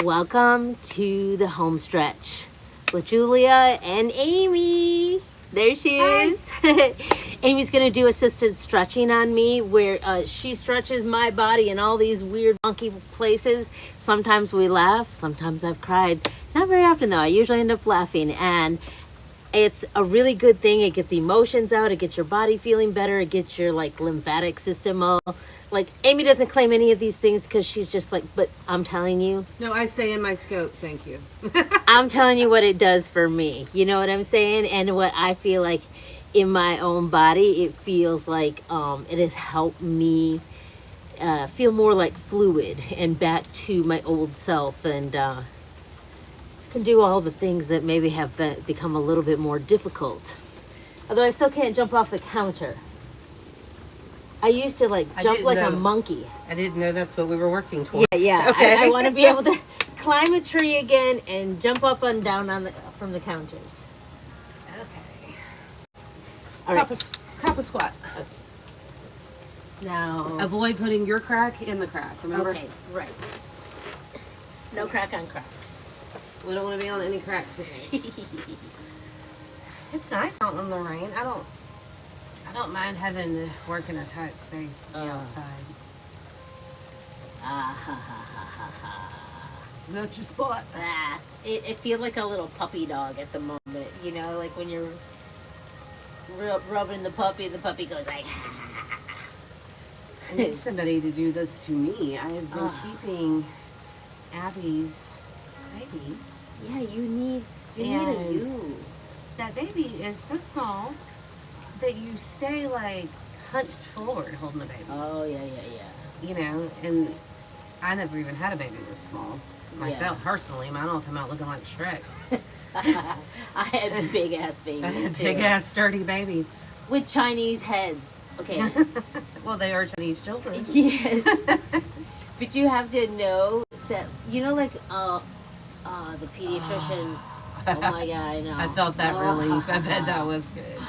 Welcome to the home stretch with Julia and Amy. There she is. Amy's going to do assisted stretching on me where she stretches my body in all these weird, funky places. Sometimes we laugh. Sometimes I've cried. Not very often, though. I usually end up laughing. And it's a really good thing. It gets emotions out. It gets your body feeling better. It gets your lymphatic system all. Amy doesn't claim any of these things because she's just but I'm telling you. No, I stay in my scope. Thank you. I'm telling you what it does for me. You know what I'm saying? And what I feel like in my own body, it feels like it has helped me feel more like fluid and back to my old self, and can do all the things that maybe have become a little bit more difficult. Although I still can't jump off the counter. I used to jump like a monkey. I didn't know that's what we were working towards. Yeah. Okay. I want to be able to climb a tree again and jump up and down from the counters. Okay. All right. Kappa squat. Now. Avoid putting your crack in the crack. Remember? Okay. Right. No crack on crack. We don't want to be on any crack today. It's nice out in the rain. I don't mind having to work in a tight space outside. Not your spot. It feels like a little puppy dog at the moment. You know, like when you're rubbing the puppy goes like. I need somebody to do this to me. I have been keeping Abby's baby. Yeah, you need a you. That baby is so small that you stay hunched forward holding the baby. Oh, yeah. You know, and I never even had a baby this small myself personally. Mine all come out looking like Shrek. I had big ass babies too. Big ass sturdy babies. With Chinese heads. Okay. Well, they are Chinese children. Yes. But you have to know that, the pediatrician. Oh my God, I know. I felt that release. I bet that was good.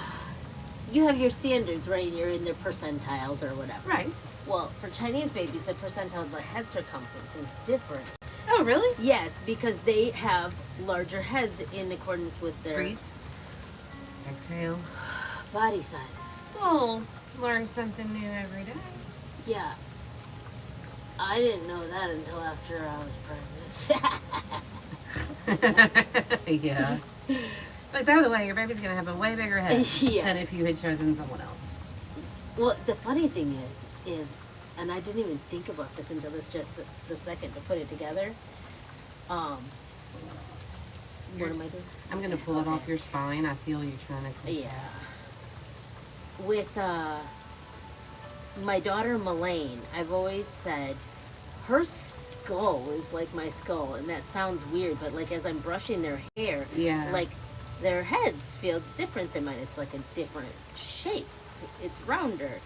You have your standards, right? You're in their percentiles or whatever. Right. Well, for Chinese babies, the percentile of the head circumference is different. Oh, really? Yes, because they have larger heads in accordance with their Breathe. Exhale. body size. Well, learn something new every day. Yeah. I didn't know that until after I was pregnant. Yeah. But by the way, your baby's gonna have a way bigger head Yeah. than if you had chosen someone else. Well, the funny thing is, and I didn't even think about this until just the second to put it together. What am I doing? I'm gonna pull it off your spine. I feel you trying to. Yeah. With my daughter Melaine, I've always said her skull is like my skull, and that sounds weird, but as I'm brushing their hair, Yeah. Their heads feel different than mine. It's like a different shape. It's rounder,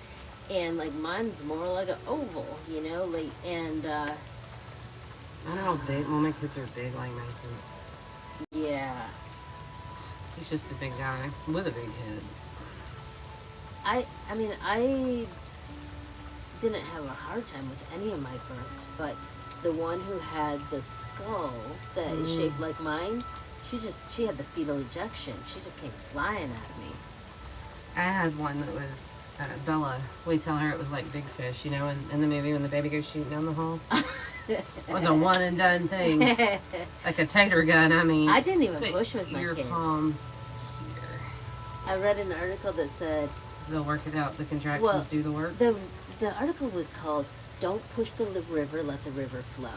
and mine's more like an oval, and I don't know how big. Well, my kids are big like Nathan. yeah. He's just a big guy with a big head. I didn't have a hard time with any of my births, but the one who had the skull that is shaped like mine, she had the fetal ejection. She just came flying at me. I had one that was Bella. We tell her it was like Big Fish, in the movie when the baby goes shooting down the hall. It was a one and done thing, like a tater gun. I mean, I didn't even push with my your kids. palm here. I read an article that said They'll work it out. The contractions do the work. The article was called "Don't Push the River, Let the River Flow."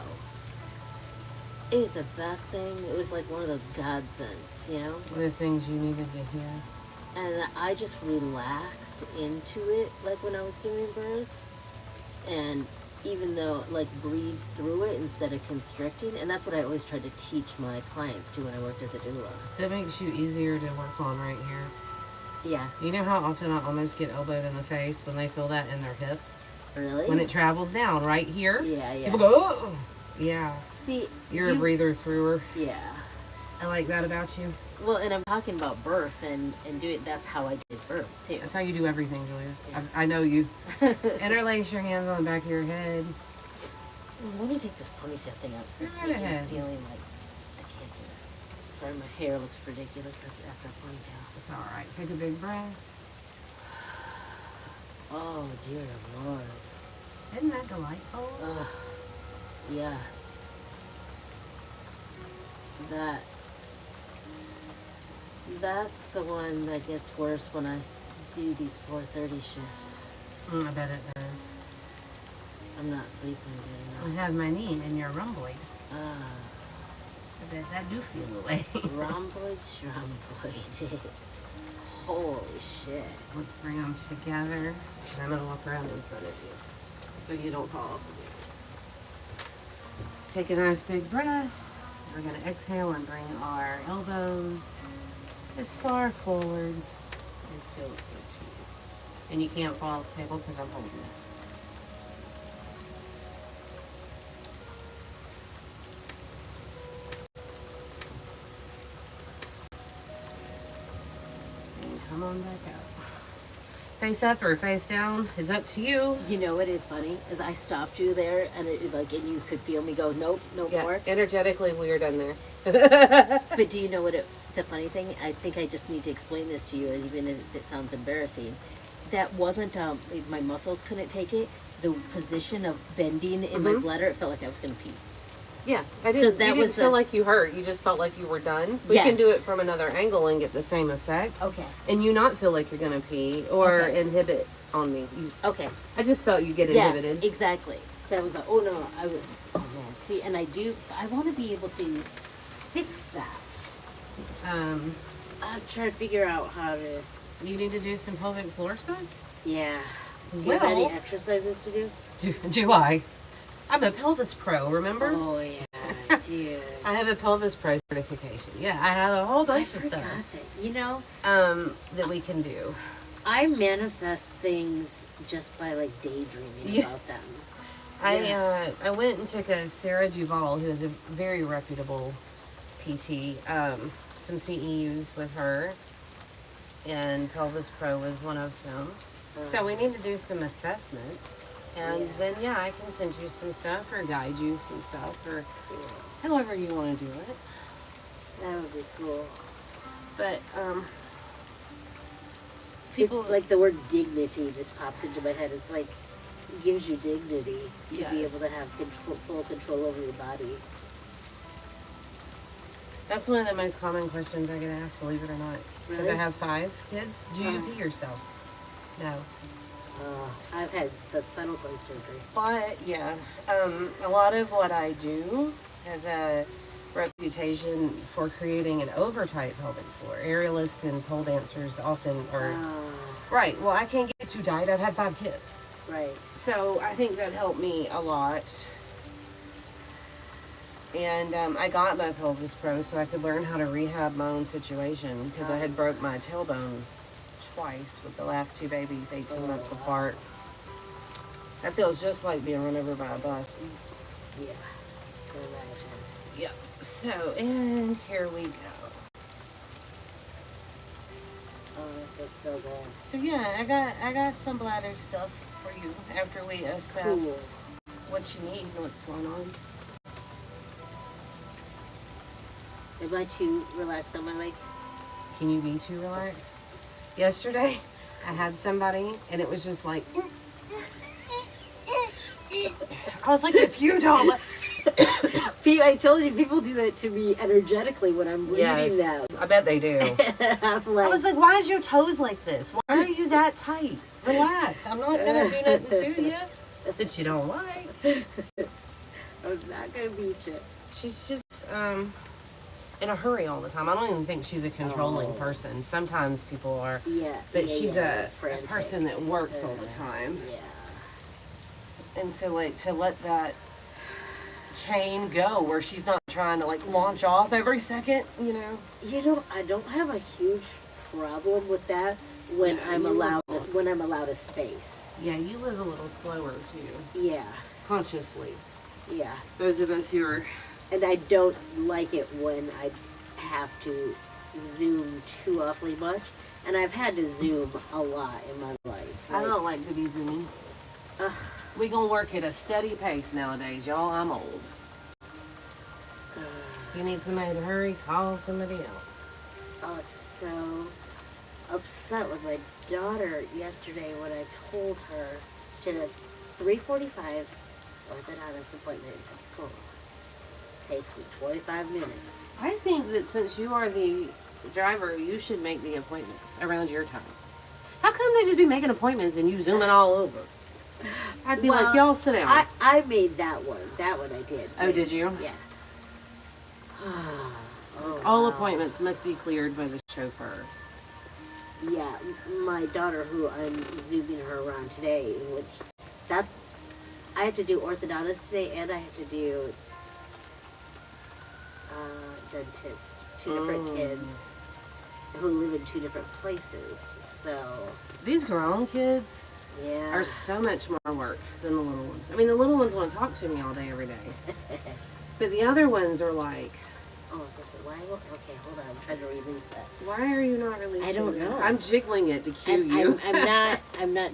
It was the best thing. It was like one of those godsends, Those things you needed to hear. And I just relaxed into it, when I was giving birth. And even though, breathe through it instead of constricting. And that's what I always tried to teach my clients, too, when I worked as a doula. That makes you easier to work on right here. Yeah. You know how often I almost get elbowed in the face when they feel that in their hip? Really? When it travels down right here? Yeah. People go, oh! Yeah. See, You're a breather through her. Yeah. I like that about you. Well, and I'm talking about birth and that's how I did birth, too. That's how you do everything, Julia. Yeah. I know you. Interlace your hands on the back of your head. Let me take this ponytail thing out because it's Go right making me ahead. feeling like I can't do it. Sorry, my hair looks ridiculous after a ponytail. It's all right. Take a big breath. Oh, dear Lord. Isn't that delightful? Ugh. Yeah. That's the one that gets worse when I do these 4:30 shifts. I bet it does. I'm not sleeping I good have my knee and you're rumbling. enough. I bet that do feel the way. Rhomboid, stromboid. Holy shit. Let's bring them together. And I'm going to walk around in front of you so you don't fall off the table. Take a nice big breath. We're going to exhale and bring our elbows as far forward as feels good to you. And you can't fall off the table because I'm holding it. And come on back out. Face up or face down is up to you. You know what is funny is I stopped you there and and you could feel me go nope, no more. Energetically, we are done there. But do you know what the funny thing? I think I just need to explain this to you, even if it sounds embarrassing. That wasn't my muscles couldn't take it. The position of bending in my bladder, it felt like I was going to pee. Yeah, I So didn't. that You was didn't feel the- like you hurt. You just felt like you were done. We can do Yes. it from another angle and get the same effect, Okay. and you not feel like you're gonna pee or Okay. inhibit on me. Okay. I just felt you get Yeah, inhibited. exactly. That was oh no, I was, oh man. See, and I want to be able to fix that. I'm trying to figure out how to, You need to do some pelvic floor stuff. yeah. Do you have any Well- exercises to do? Do I? I'm a pelvis pro. Remember? Oh yeah, dude. I have a pelvis pro certification. Yeah, I have a whole I bunch of forgot stuff that. You know, that we can do. I manifest things just by like daydreaming Yeah. about them. I went and took a Sarah Duval, who is a very reputable PT, some CEUs with her, and Pelvis Pro was one of them. So we need to do some assessments, and Yeah. then I can send you some stuff or guide you some stuff or however you want to do it. That would be cool. But It's like the word dignity just pops into my head. It's like it gives you dignity to be able to Yes. have full control over your body. that's one of the most common questions I get asked, believe it or not. Because I Really? have 5 kids. Do you pee yourself? No. I've had the spinal cord surgery. But yeah, a lot of what I do has a reputation for creating an over-tight pelvic floor. Aerialists and pole dancers often are right. Well, I can't get too tight. I've had 5 kids, Right. so I think that helped me a lot. And I got my pelvis pro so I could learn how to rehab my own situation because I had broke my tailbone twice with the last 2 babies 18 months apart. That feels just like being run over by a bus. Yeah. Can imagine. Yep. So, and here we go. Oh, that feels so good. So yeah, I got some bladder stuff for you after we assess Cool. what you need and what's going on. Am I too relaxed on my leg? Can you be too relaxed? Yesterday, I had somebody and it was just like I was like, if you don't I told you people do that to me energetically when I'm reading them. I bet they do. I'm like, I was like, why is your toes like this? Why are you that tight? Relax. I'm not gonna do nothing to you that you don't like. I'm not gonna beat you. She's just in a hurry all the time. I don't even think she's a controlling person. Sometimes people are, Yeah. but yeah, she's yeah, a frantic. person that works all the time. Yeah. And so like to let that chain go where she's not trying to like launch off every second, you know. You know, I don't have a huge problem with that when Yeah, I'm you allowed a space. Yeah, you live a little slower too, Yeah. consciously. Yeah. Those of us who are And I don't like it when I have to zoom too awfully much. And I've had to zoom a lot in my life. I don't like to be zooming. Ugh. We gonna work at a steady pace nowadays, y'all. I'm old. If you need somebody to hurry, call somebody else. I was so upset with my daughter yesterday when I told her she had a 3:45 orthodontist appointment at school. Takes me 25 minutes. I think that since you are the driver, you should make the appointments around your time. How come they just be making appointments and you zooming all over? I'd be like, y'all sit down. I made that one. That one I did. Oh, did you? Yeah. All wow. appointments must be cleared by the chauffeur. Yeah, my daughter, who I'm zooming her around today, which I have to do orthodontist today, and I have to do dentist. Two different kids who live in two different places. So These grown kids yeah, are so much more work than the little ones. I mean, the little ones want to talk to me all day, every day. But the other ones are like, oh, listen, why? Okay, hold on. I'm trying to release that. why are you not releasing I don't it? know. I'm jiggling it to cue And you. I'm not.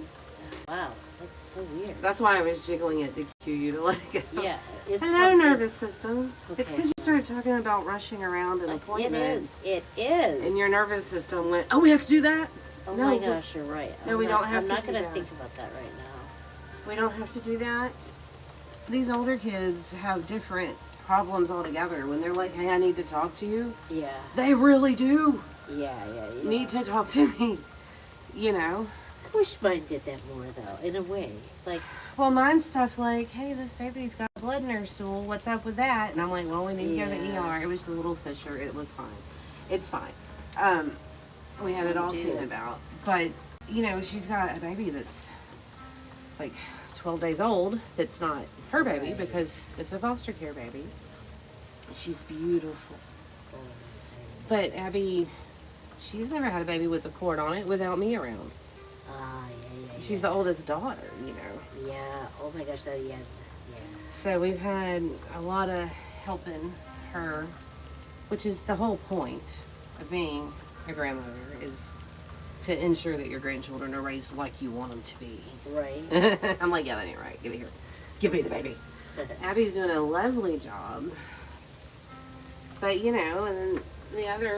Wow, that's so weird. That's why I was jiggling it to cue you to let it go. Yeah, it's Hello, probably- nervous system. It's Okay. because you started talking about rushing around an It appointment. is. It is. And your nervous system went, oh, we have to do that? Oh No, my but- gosh, you're right. No, we don't have I'm to not do gonna that. think about that right now. We don't have to do that. These older kids have different problems altogether. When they're like, hey, I need to talk to you, Yeah. they really do Yeah. need to talk to me. You know? I wish mine did that more though, in a way. Like, Well, mine's stuff like, hey, this baby's got blood in her stool. What's up with that? And I'm like, well, we need to go to the Yeah. ER. It was a little fissure. It was fine. It's fine. We had it all It seen is. about. But, you know, she's got a baby that's like 12 days old. That's not her baby Right. because it's a foster care baby. She's beautiful. oh, But Abby, she's never had a baby with a cord on it without me around. yeah. She's the oldest daughter, you know. Yeah. Oh my gosh, that yeah. So we've had a lot of helping her, which is the whole point of being a grandmother, is to ensure that your grandchildren are raised like you want them to be. Right. I'm like, yeah, that ain't right. Give it here. Give me the baby. Abby's doing a lovely job. But, you know, and then the other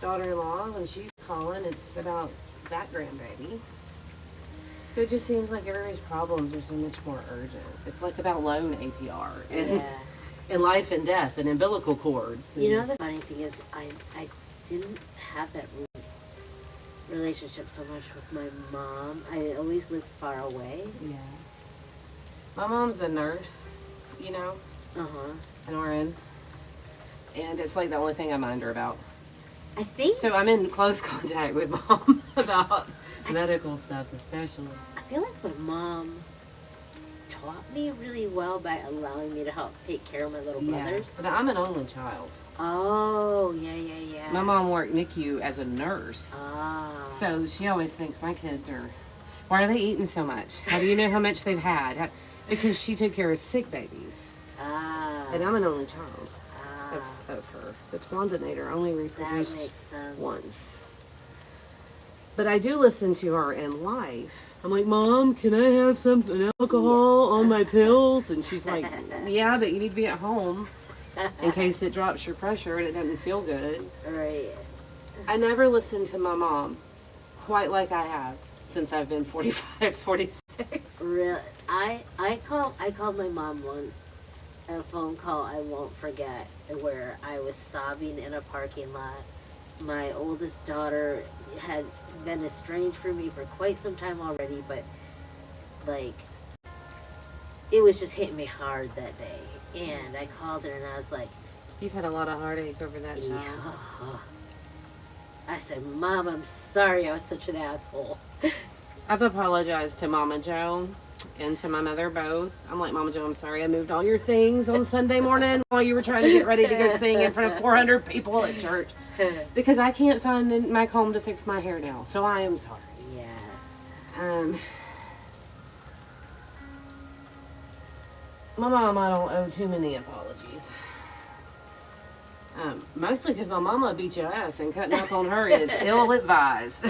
daughter-in-law, when she's calling, it's about that grandbaby. So it just seems like everybody's problems are so much more urgent. It's like about loan APR and, Yeah. and life and death and umbilical cords. You know, the funny thing is, I didn't have that relationship so much with my mom. I always lived far away. Yeah. My mom's a nurse, you know, an RN. And it's like the only thing I mind her about. I think So I'm in close contact with Mom about medical stuff, especially. I feel like my mom taught me really well by allowing me to help take care of my little brothers. But I'm an only child. Oh, yeah. My mom worked NICU as a nurse. Ah. So she always thinks my kids are, why are they eating so much? How do you know how much they've had? Because she took care of sick babies. Ah. And I'm an only child Ah. of her. The Twandinator only That reproduced makes sense. once. But I do listen to her in life. I'm like, Mom, can I have some alcohol on my pills? And she's like, yeah, but you need to be at home in case it drops your pressure and it doesn't feel good. Right. I never listened to my mom quite like I have since I've been 45, 46. Really, I called my mom once, a phone call I won't forget, where I was sobbing in a parking lot. My oldest daughter had been estranged from me for quite some time already, but like it was just hitting me hard that day. And I called her and I was like, You've had a lot of heartache over that child. yeah. I said, Mom, I'm sorry I was such an asshole. I've apologized to Mama Joe and to my mother both. I'm like, Mama Joe, I'm sorry I moved all your things on Sunday morning while you were trying to get ready to go sing in front of 400 people at church. Because I can't find my comb to fix my hair now. So I am sorry. Yes. My mom, I don't owe too many apologies. Mostly because my mama beat your ass and cutting up on her is ill-advised.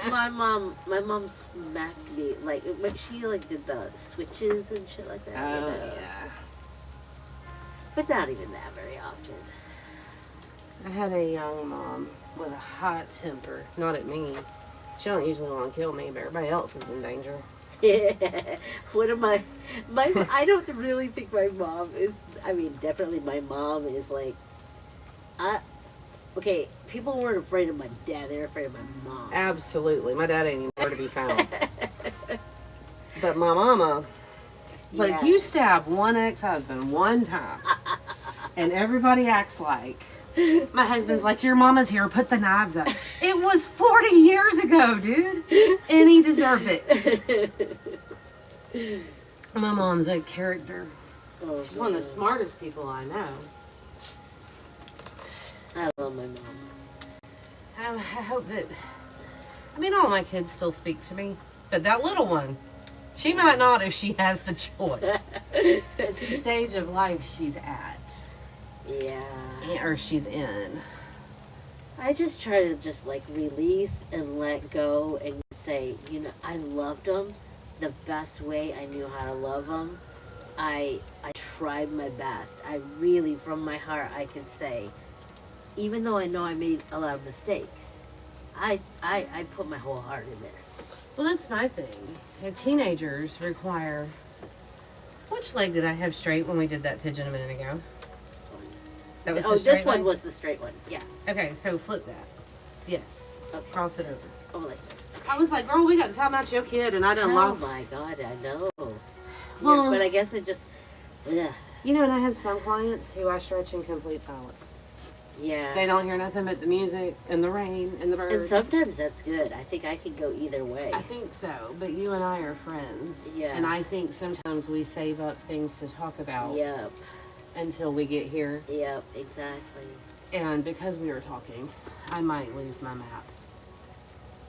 my mom smacked me like when she like did the switches and shit like that. Oh, You know? yeah. But not even that very often. I had a young mom with a hot temper. Not at me. She don't usually want to kill me, but everybody else is in danger. Yeah. One of my I don't really think my mom is. I mean, definitely my mom is like. Okay, people weren't afraid of my dad; they were afraid of my mom. Absolutely. My dad ain't anywhere to be found. But my mama, like, Yeah. you stab one ex-husband one time, and everybody acts like. My husband's like, your mama's here, put the knives up. It was 40 years ago, dude. And he deserved it. My mom's a character. Oh, She's one of the smartest people I know. I love my mom. I hope that. I mean, all my kids still speak to me, but that little one, she might not if she has the choice. It's the stage of life she's at, Yeah. or she's in. I just try to just like release and let go and say, you know, I loved them the best way I knew how to love them. I tried my best. I really, from my heart, I can say, even though I know I made a lot of mistakes, I put my whole heart in there. Well, that's my thing. And teenagers require. Which leg did I have straight when we did that pigeon a minute ago? This one. That was Oh, the straight this one leg? was the straight one. Yeah. Okay, so flip that. Yes. Okay. Cross it over. Oh, like this. Okay. I was like, girl, we got to talk about your kid, and I done Oh lost. my God, I know. Well- Yeah, but I guess it just. Yeah. You know, and I have some clients who I stretch in complete silence. Yeah. They don't hear nothing but the music and the rain and the birds. And sometimes that's good. I think I can go either way. I think so, but you and I are friends. Yeah. And I think sometimes we save up things to talk about Yep. until we get here. Yep. Exactly. And because we were talking, I might lose my map.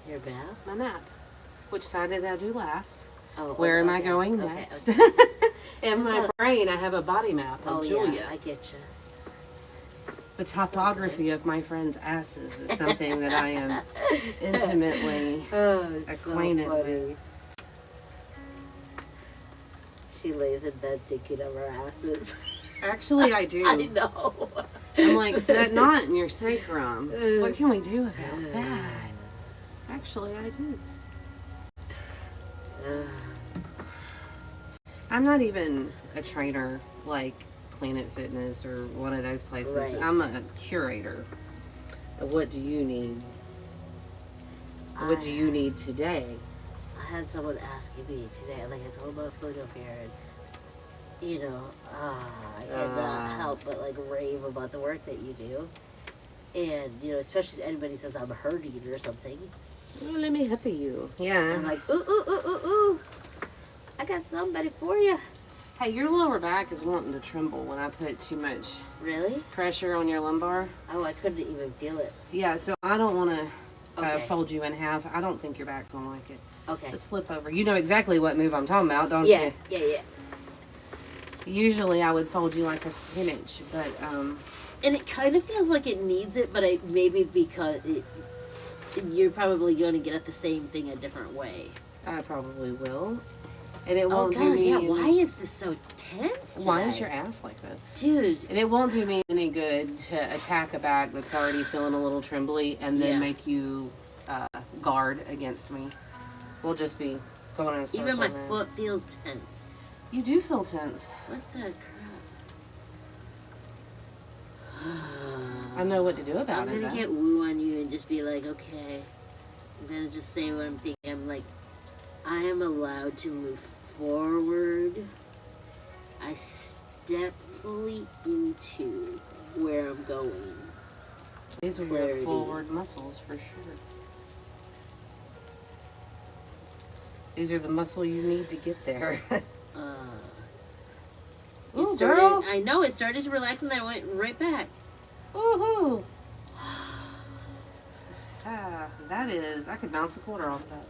Your map? My map. Which side did I do last? Oh. Where am I okay. going Okay, next? okay. In my So- brain, I have a body map of Oh Julia. yeah, I get you. The topography of my friends' asses is something that I am intimately Oh, acquainted with. She lays in bed thinking of her asses. Actually, I do. I know. I'm like, so that knot in your sacrum, what can we do about that? Actually, I do. I'm not even a trainer like Planet Fitness or one of those places. Right. I'm a curator. What do you need? What do you need today? I had someone asking me today, like I told them I was going up here, and you know, I cannot help but like rave about the work that you do, and you know, especially if anybody says I'm hurting or something, Oh, let me help you. Yeah. I'm like, ooh, ooh, ooh, ooh, ooh, I got somebody for you. Hey, your lower back is wanting to tremble when I put too much Really? pressure on your lumbar. Oh, I couldn't even feel it. Yeah, so I don't want to Okay. fold you in half. I don't think your back's gonna like it. Okay. Let's flip over. You know exactly what move I'm talking about, don't Yeah, you? yeah. Usually I would fold you like a spinach, but And it kind of feels like it needs it, but maybe because you're probably going to get at the same thing a different way. I probably will. And it Oh won't do God, me yeah. any- Why is this so tense today? Why is your ass like this? Dude? And it won't do me any good to attack a back that's already feeling a little trembly and then Yeah. make you guard against me. We'll just be going in a circle. Even my now. foot feels tense. You do feel tense. What the crap? I know what to do about I'm it. gonna though. get woo on you and just be like, okay. I'm gonna just say what I'm thinking. I'm like, I am allowed to move forward. I step fully into where I'm going. These are your clarity. forward muscles for sure. These are the muscle you need to get there. It Ooh, started, girl. I know it started to relax and then I went right back. Woohoo! Ah, that is. I could bounce a quarter off that.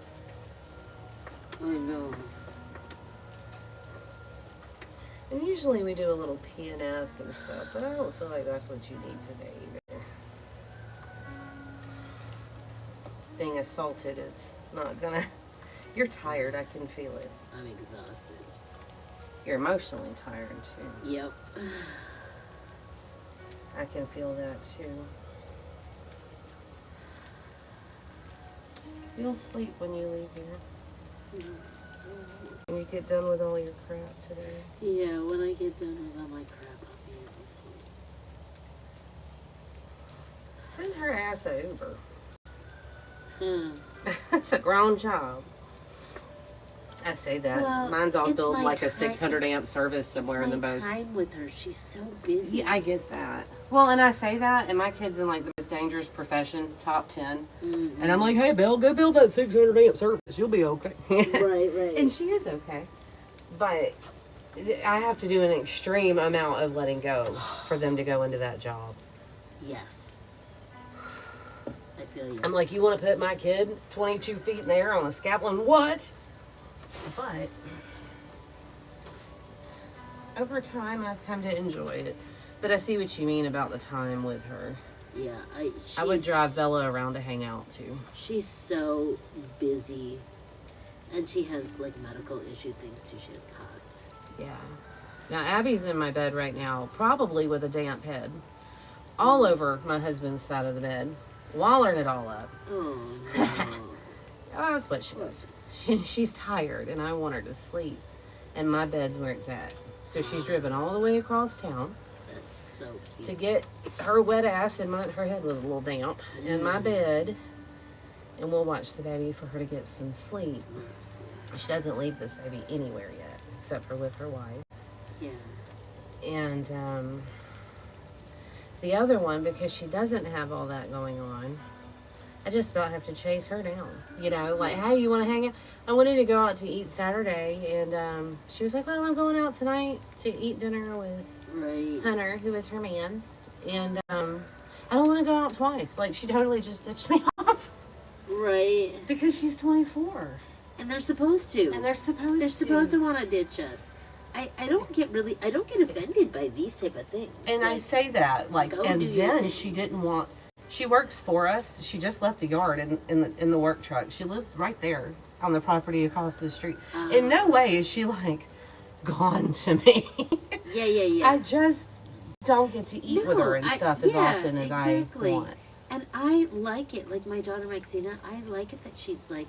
I know. And usually we do a little PNF and stuff, but I don't feel like that's what you need today either. being assaulted is not gonna. You're tired. I can feel it. I'm exhausted. You're emotionally tired too. Yep. I can feel that too. You'll sleep when you leave here. When you get done with all your crap today. Yeah, when I get done with all my crap, I'll be able to. Send her ass a Uber. Hmm. It's a grown job. I say that. Well, Mine's all it's built my like a time- 600 amp service somewhere in the It's my most. time with her. She's so busy. Yeah, I get that. Well, and I say that, and my kid's in like the most dangerous profession, top 10. Mm-hmm. And I'm like, hey, Bill, go build that 600 amp service. You'll be okay. Right. And she is okay. But I have to do an extreme amount of letting go for them to go into that job. Yes. I feel you. I'm like, you want to put my kid 22 feet in the air on a scaffolding? What? But over time, I've come to enjoy it. But I see what you mean about the time with her. Yeah, I would drive Bella around to hang out too. She's so busy, and she has like medical issue things too. She has POTS. Yeah. Now Abby's in my bed right now, probably with a damp head, all over my husband's side of the bed, wallering it all up. Oh no. Oh, that's what she does. She's tired, and I want her to sleep, and my bed's where it's at. So she's driven all the way across town That's so cute. to get her wet ass, and her head was a little damp, in my bed, and we'll watch the baby for her to get some sleep. That's cool. She doesn't leave this baby anywhere yet, except for with her wife. Yeah. And the other one, because she doesn't have all that going on, I just about have to chase her down. You know, like, hey, you want to hang out? I wanted to go out to eat Saturday, and she was like, well, I'm going out tonight to eat dinner with Right. Hunter, who is her man's. And I don't want to go out twice. Like, she totally just ditched me off. Right. Because she's 24. And they're supposed to. And they're supposed They're supposed to want to ditch us. I don't get offended by these type of things. And I say that, like, go and do your then thing. she didn't want. She works for us. She just left the yard in the work truck. She lives right there on the property across the street. In no way is she like gone to me. Yeah. I just don't get to eat with her and stuff as often as exactly. I want. And I like it. Like my daughter Maxina, I like it that she's like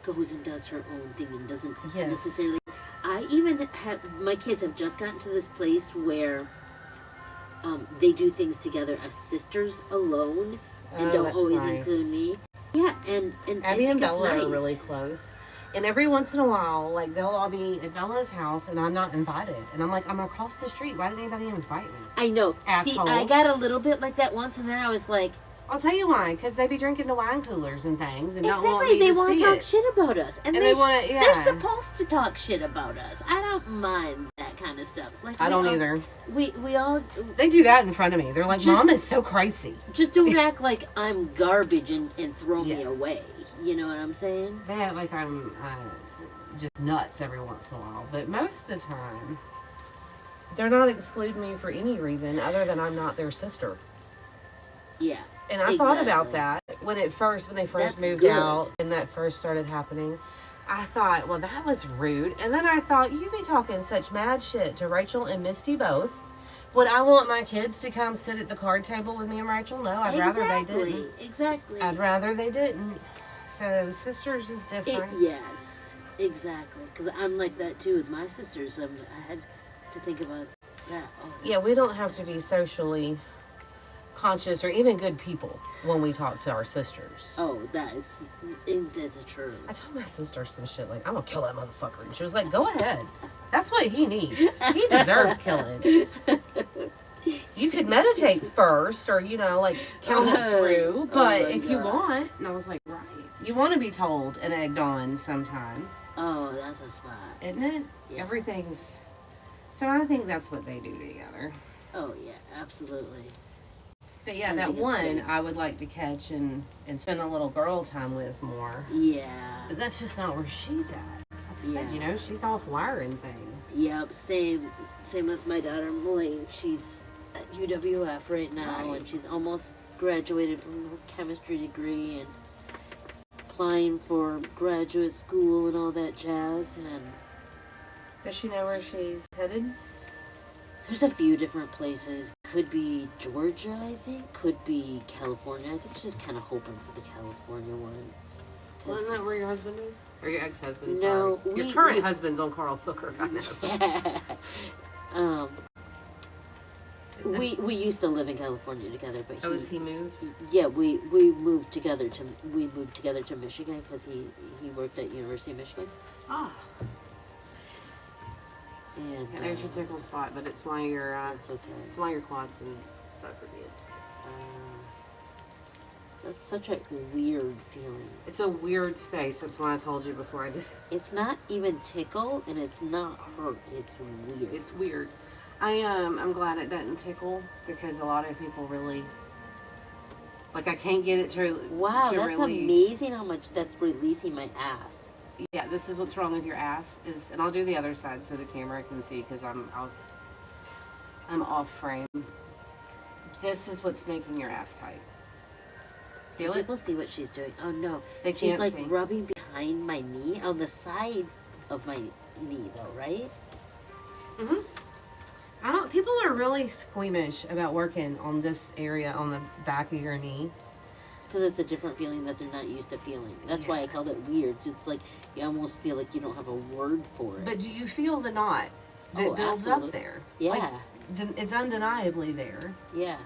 goes and does her own thing and doesn't Yes. necessarily. I even have my kids have just gotten to this place where they do things together as sisters alone and Oh, don't that's always nice. include me. Yeah, and I Abby think and it's Bella nice. are really close. And every once in a while, like, they'll all be at Bella's house, and I'm not invited. And I'm like, I'm across the street. Why didn't anybody invite me? I know. See, I Assholes. got a little bit like that once, and then I was like, I'll tell you why. Because they be drinking the wine coolers and things, and not want exactly. me They to want see to talk it. shit about us, and And they they wanna- yeah. They're supposed to talk shit about us. I don't mind that kind of stuff. Like I we don't all- either. We all They do that in front of me. They're like, Just- Mom is so crazy. just don't act like I'm garbage and throw me Yeah. away. You know what I'm saying? They act like I'm just nuts every once in a while. But most of the time, they're not excluding me for any reason other than I'm not their sister. Yeah. And I thought about Exactly. that when they first That's moved good. out and that first started happening. I thought, well, that was rude. And then I thought, you be talking such mad shit to Rachel and Misty both. Would I want my kids to come sit at the card table with me and Rachel? No, I'd rather they didn't. Exactly. I'd rather they didn't. So sisters is different. Yes. Exactly. Because I'm like that too with my sisters. I had to think about that. Oh, Yeah, that's- we don't have to be socially conscious or even good people when we talk to our sisters. Oh, that's the truth. I told my sister some shit like, I'm gonna kill that motherfucker. And she was like, go ahead. That's what he needs. He deserves killing. You could meditate first or, like count it through. But my if you gosh. want, and I was like, right. You want to be told and egged on sometimes, Oh, that's a spot. isn't it? Yeah. Everything's. So I think that's what they do together. Oh yeah, absolutely. But yeah, I that think it's one good. I would like to catch and spend a little girl time with more. Yeah. But that's just not where she's at. Like I said, Yeah. she's off wiring things. Yep. Same with my daughter Maureen. She's at UWF right now, Right. and she's almost graduated from her chemistry degree, and applying for graduate school and all that jazz. And Does she know where she's headed? there's a few different places. Could be Georgia, I think. Could be California. I think she's kind of hoping for the California one. Well, isn't that where your husband is? Or your ex-husband? No, sorry. Your we- current we- husband's on Carl Booker. I know. We used to live in California together, but Oh, is he moved? Yeah, we moved together to Michigan because he worked at University of Michigan. Ah. And Yeah, there's your tickle spot, but it's why your that's okay. it's why your quads and stuff are being. That's such a weird feeling. It's a weird space. That's why I told you before I did. It's not even tickle, and it's not hurt. It's weird. It's weird. I'm glad it doesn't tickle because a lot of people really like. I can't get it to wow, to that's release. amazing how much that's releasing my ass. Yeah, this is what's wrong with your ass is, and I'll do the other side so the camera can see because I'm off frame. This is what's making your ass tight. Feel it? People see what she's doing. Oh no, They she's can't like see. rubbing behind my knee on the side of my knee, though, right? Mhm. I don't. People are really squeamish about working on this area on the back of your knee. Because it's a different feeling that they're not used to feeling. That's why I called it weird. It's like you almost feel like you don't have a word for it. But do you feel the knot that Oh, builds absolutely. up there? Yeah. Like, it's undeniably there. Yeah.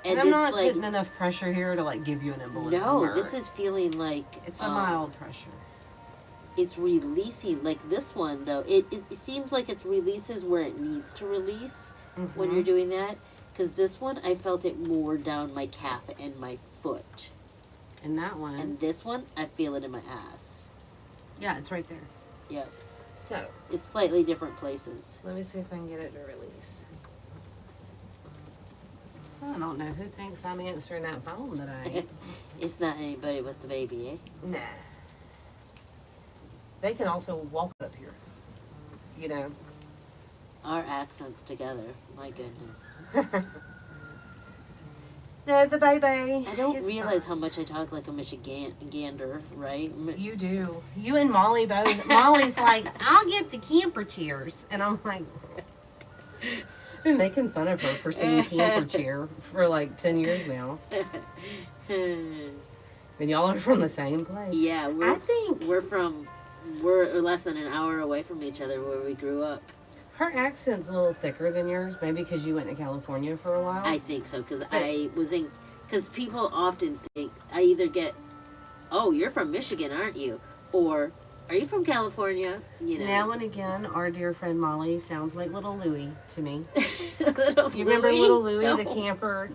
And I'm it's not like, putting enough pressure here to like give you an embolism. no, or- this is feeling like It's a mild pressure. it's releasing. Like this one though, it seems like it's releases where it needs to release when Mhm. you're doing that. Because this one, I felt it more down my calf and my foot. And that one, And this one, I feel it in my ass. yeah, it's right there. Yep. So It's slightly different places. let me see if I can get it to release. I don't know who thinks I'm answering that phone, but I ain't. It's not anybody but the baby, eh? Nah. They can also walk up here. You know. Our accents together. My goodness. No, the baby. I don't is realize how much I talk like a Michigander, right? You do. You and Molly both. Molly's like, I'll get the camper chairs. And I'm like, I've been making fun of her for saying camper chair for like 10 years now. And y'all are from the same place. Yeah, I think we're less than an hour away from each other where we grew up. her accent's a little thicker than yours, maybe because you went to California for a while. I think so because people often think I either get, oh, you're from Michigan, aren't you? Or are you from California? You know. Now and again, our dear friend Molly sounds like Little Louie to me. Little You remember Louie? Little Louie, No. the camper,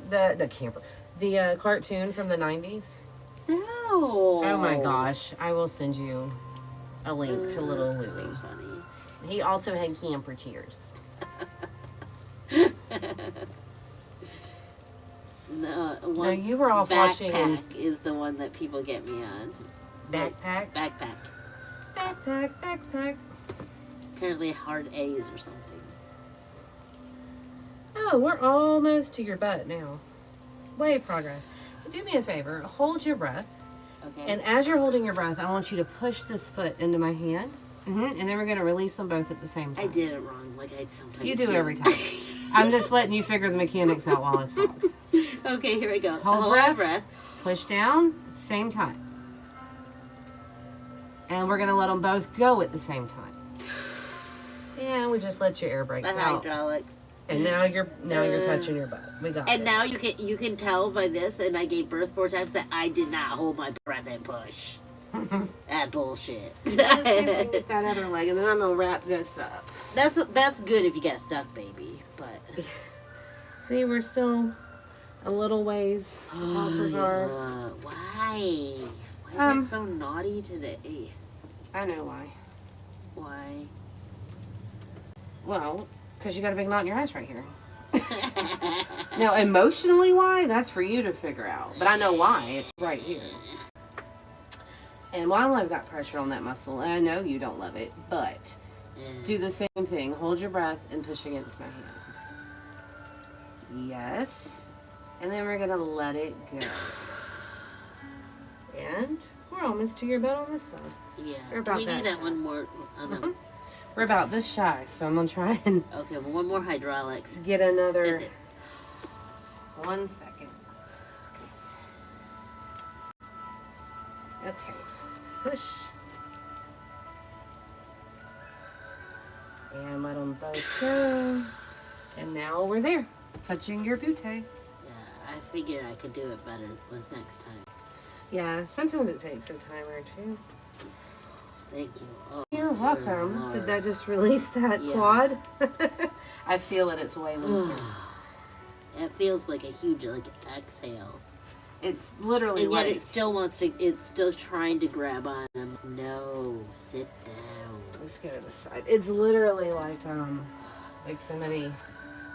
the cartoon from the 90s? No. Oh my gosh, I will send you a link to Little So Louie. funny. He also had camper chairs. No, you were off watching Backpack is the one that people get me on. Backpack. Backpack. Backpack. Apparently hard A's or something. Oh, we're almost to your butt now. Way progress. Do me a favor, hold your breath. Okay. And as you're holding your breath, I want you to push this foot into my hand. And then we're going to release them both at the same time. I did it wrong, like I sometimes You do every time. I'm just letting you figure the mechanics out while I talk. Okay, here we go. Hold my breath. Push down, same time. And we're going to let them both go at the same time. And we just let your air brakes The out. hydraulics. And now you're touching your butt. We got And it. now you can tell by this, and I gave birth 4 times, that I did not hold my breath and push. That bullshit. Let's see if we can get that other leg, and then I'm gonna wrap this up. That's good if you get stuck, baby. But See, we're still a little ways off of our. why? Why is it so naughty today? I know why. Why? Well, because you got a big knot in your ass right here. Now, emotionally, why? That's for you to figure out. But I know why. It's right here. And while I've got pressure on that muscle, and I know you don't love it, but do the same thing. Hold your breath and push against my hand. Yes. And then we're going to let it go. And we're almost to your bed on this side. Yeah. We're about we need that that shy. one more. Mhm. We're about this shy, so I'm gonna try and Okay, well, one more hydraulics. get another 1 second. Okay, push. And let them both go. And now we're there, touching your butte. Yeah, I figured I could do it better with next time. Yeah, sometimes it takes a time or two. Thank you. Oh, You're dear welcome. Lord. Did that just release that Yeah. quad? I feel it, it's way looser. It feels like a huge exhale. It's literally And yet like, it still wants to, it's still trying to grab on him. No, sit down. let's go to the side. It's literally like somebody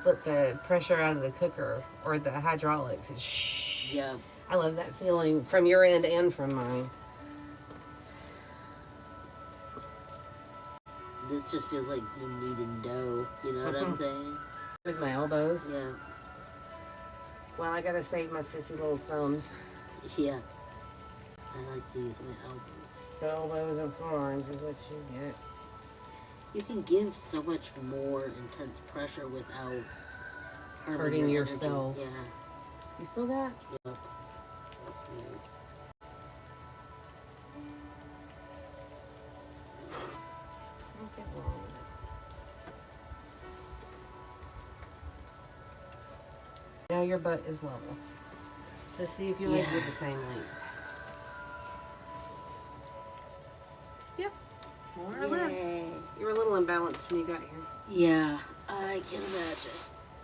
put the pressure out of the cooker or the hydraulics. It's shh. Yeah. I love that feeling from your end and from mine. This just feels like you kneading dough. You know what I'm saying? With my elbows. Yeah. Well, I gotta save my sissy little thumbs. Yeah. I like to use my elbow. So elbows and forearms is what you get. You can give so much more intense pressure without Hurting your energy. yourself. Yeah. You feel that? Yep. That's weird. Don't get wrong with it. Now your butt is level. Let's see if your legs are the same length. Yep. More or less. Yay. You were a little imbalanced when you got here. Yeah, I can imagine.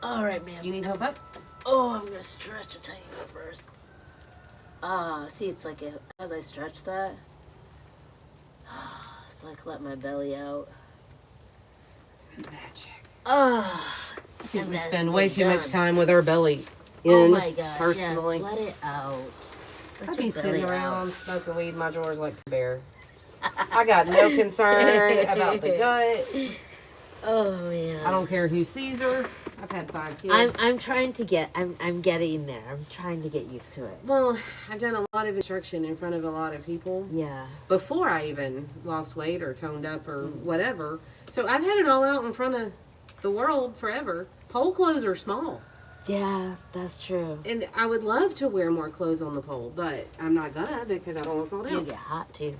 All right, man. You need help up? Oh, I'm gonna stretch a tiny bit first. See, it's like as I stretch that, it's like let my belly out. Magic. And We then spend way it's too much done. time with our belly in, Oh my gosh, personally. yes, let it out. Let I'd your be belly sitting out. around smoking weed in my drawers like a bear. I got no concern about the gut. Oh man. I don't care who sees her. I've had 5 kids. I'm trying to get I'm getting there. I'm trying to get used to it. Well, I've done a lot of instruction in front of a lot of people Yeah. before I even lost weight or toned up or whatever. So I've had it all out in front of the world forever. Pole clothes are small. Yeah, that's true. And I would love to wear more clothes on the pole, but I'm not gonna because I don't want to fall You down. get hot too.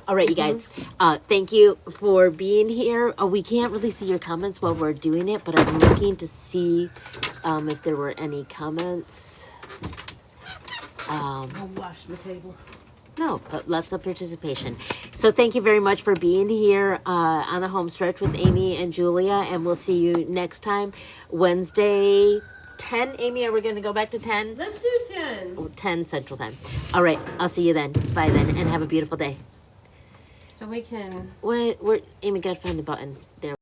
All right, you guys. Thank you for being here. We can't really see your comments while we're doing it, but I'm looking to see if there were any comments. I'll wash the table. No, but lots of participation. So thank you very much for being here on the home stretch with Amy and Julia, and we'll see you next time, Wednesday, 10. Amy, are we going to go back to 10? Let's do 10. Oh, 10 Central Time. All right, I'll see you then. Bye then, and have a beautiful day. So we can Where Amy, gotta find the button there.